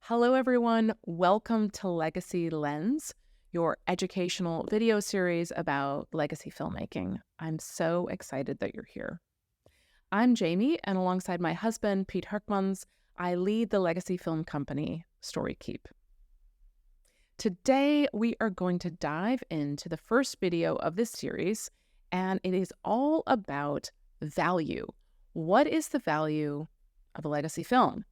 Hello, everyone. Welcome to Legacy Lens, your educational video series about legacy filmmaking. I'm so excited that you're here. I'm Jamie, and alongside my husband, Piet Hurkmans, I lead the legacy film company, StoryKeep. Today, we are going to dive into the first video of this series, and it is all about value. What is the value of a legacy film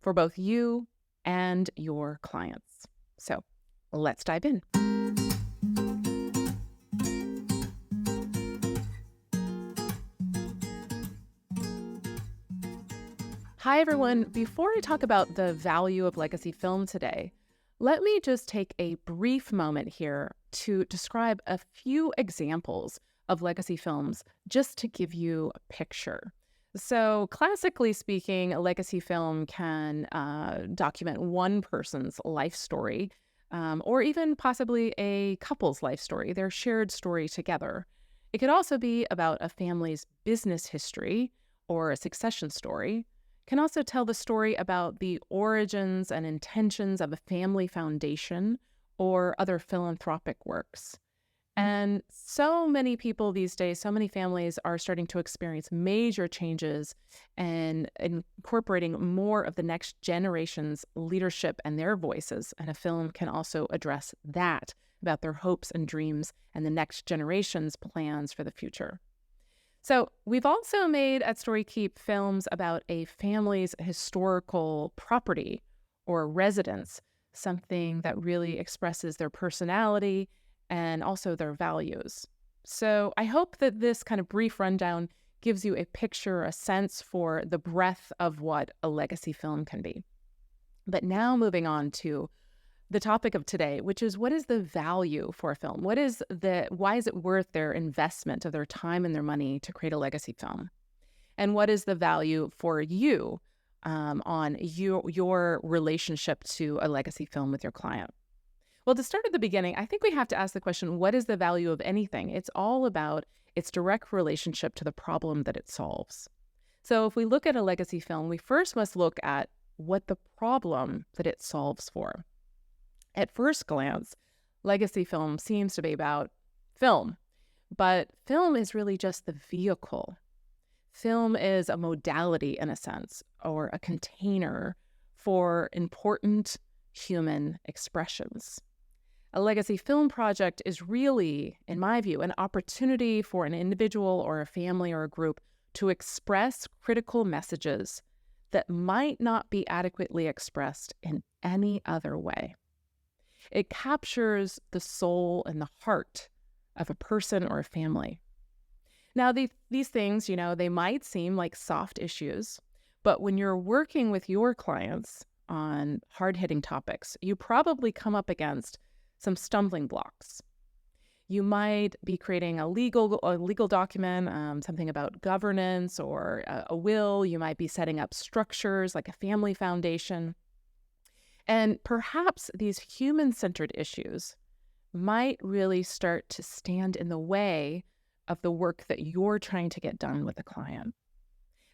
for both you and your clients? So let's dive in. Hi, everyone. Before I talk about the value of legacy film today, let me just take a brief moment here to describe a few examples of legacy films just to give you a picture. So classically speaking, a legacy film can document one person's life story, or even possibly a couple's life story, their shared story together. It could also be about a family's business history or a succession story. Can also tell the story about the origins and intentions of a family foundation or other philanthropic works. And so many people these days, so many families are starting to experience major changes and incorporating more of the next generation's leadership and their voices. And a film can also address that about their hopes and dreams and the next generation's plans for the future. So we've also made at StoryKeep films about a family's historical property or residence, something that really expresses their personality and also their values. So I hope that this kind of brief rundown gives you a picture, a sense for the breadth of what a legacy film can be. But now moving on to the topic of today, which is what is the value for a film? Why is it worth their investment of their time and their money to create a legacy film? And what is the value for you on your relationship to a legacy film with your client? Well, to start at the beginning, I think we have to ask the question, what is the value of anything? It's all about its direct relationship to the problem that it solves. So if we look at a legacy film, we first must look at what the problem that it solves for. At first glance, legacy film seems to be about film, but film is really just the vehicle. Film is a modality, in a sense, or a container for important human expressions. A legacy film project is really, in my view, an opportunity for an individual or a family or a group to express critical messages that might not be adequately expressed in any other way. It captures the soul and the heart of a person or a family. Now, these things, they might seem like soft issues, but when you're working with your clients on hard-hitting topics, you probably come up against some stumbling blocks. You might be creating a legal document, something about governance or a will. You might be setting up structures like a family foundation. And perhaps these human-centered issues might really start to stand in the way of the work that you're trying to get done with a client,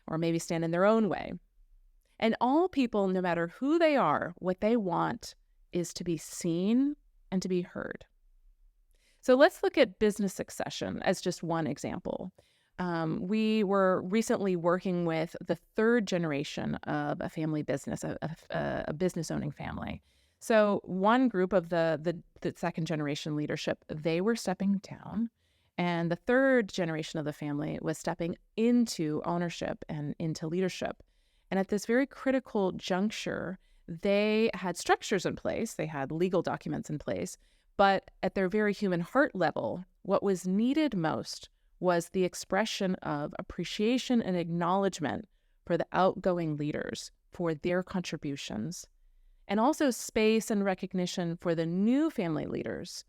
or maybe stand in their own way. And all people, no matter who they are, what they want is to be seen and to be heard. So let's look at business succession as just one example. We were recently working with the third generation of a family business, a business-owning family. So one group of the second generation leadership, they were stepping down, and the third generation of the family was stepping into ownership and into leadership. And at this very critical juncture, they had structures in place, they had legal documents in place, but at their very human heart level, what was needed most was the expression of appreciation and acknowledgement for the outgoing leaders, for their contributions, and also space and recognition for the new family leaders.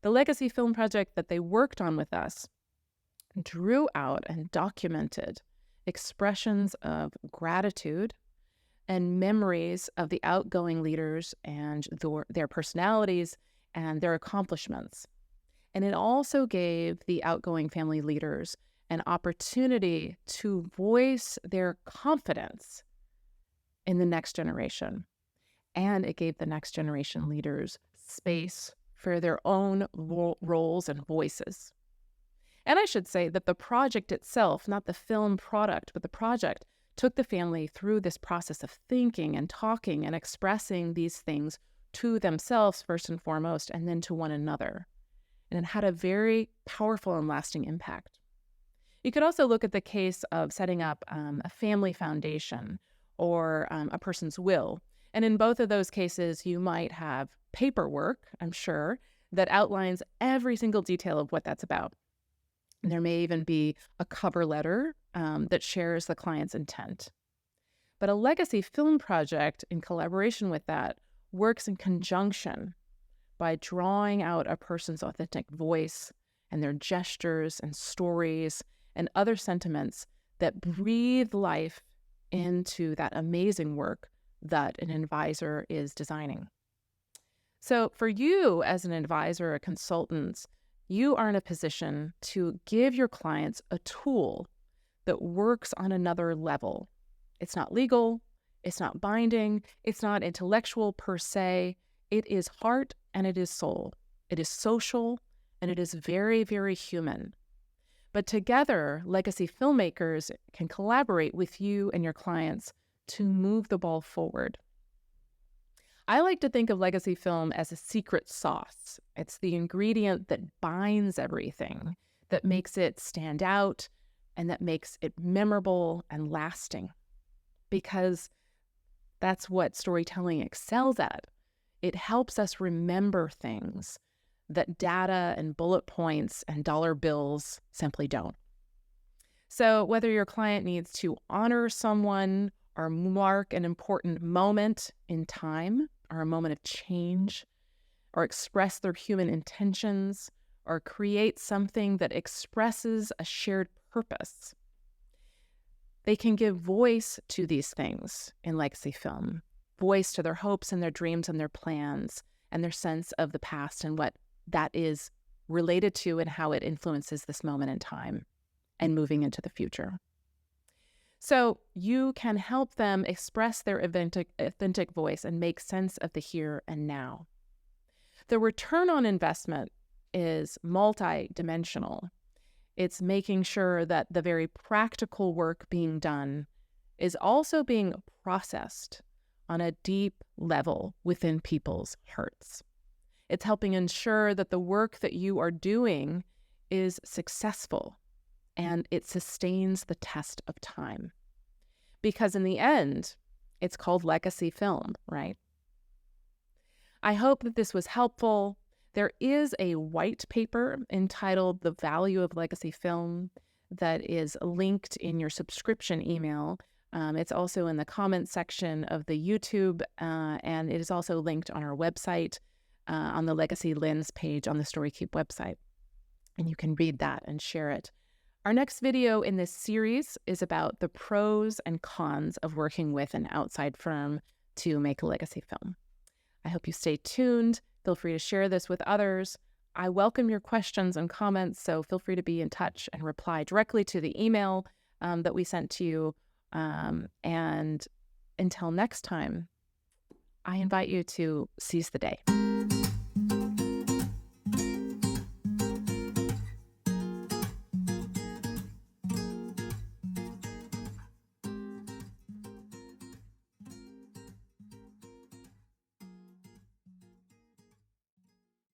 The legacy film project that they worked on with us drew out and documented expressions of gratitude and memories of the outgoing leaders and their personalities and their accomplishments. And it also gave the outgoing family leaders an opportunity to voice their confidence in the next generation. and it gave the next generation leaders space for their own roles and voices. And I should say that the project itself, not the film product, but the project, took the family through this process of thinking and talking and expressing these things to themselves first and foremost, and then to one another. And it had a very powerful and lasting impact. You could also look at the case of setting up a family foundation or a person's will. And in both of those cases, you might have paperwork, I'm sure, that outlines every single detail of what that's about. And there may even be a cover letter that shares the client's intent. But a legacy film project, in collaboration with that, works in conjunction by drawing out a person's authentic voice and their gestures and stories and other sentiments that breathe life into that amazing work that an advisor is designing. So for you as an advisor or consultant, you are in a position to give your clients a tool that works on another level. It's not legal, it's not binding, it's not intellectual per se. It is heart and it is soul. It is social and it is very, very human. But together, legacy filmmakers can collaborate with you and your clients to move the ball forward. I like to think of legacy film as a secret sauce. It's the ingredient that binds everything, that makes it stand out, and that makes it memorable and lasting. Because that's what storytelling excels at. It helps us remember things that data and bullet points and dollar bills simply don't. So whether your client needs to honor someone or mark an important moment in time or a moment of change, or express their human intentions, or create something that expresses a shared purpose, they can give voice to these things in legacy film, voice to their hopes and their dreams and their plans and their sense of the past and what that is related to and how it influences this moment in time and moving into the future. So you can help them express their authentic voice and make sense of the here and now. The return on investment is multi-dimensional. It's making sure that the very practical work being done is also being processed on a deep level within people's hearts. It's helping ensure that the work that you are doing is successful and it sustains the test of time. Because in the end, it's called legacy film, right? I hope that this was helpful. There is a white paper entitled The Value of Legacy Film that is linked in your subscription email. It's also in the comments section of the YouTube, and it is also linked on our website on the Legacy Lens page on the StoryKeep website. And you can read that and share it. Our next video in this series is about the pros and cons of working with an outside firm to make a legacy film. I hope you stay tuned. Feel free to share this with others. I welcome your questions and comments, so feel free to be in touch and reply directly to the email that we sent to you. And until next time, I invite you to seize the day.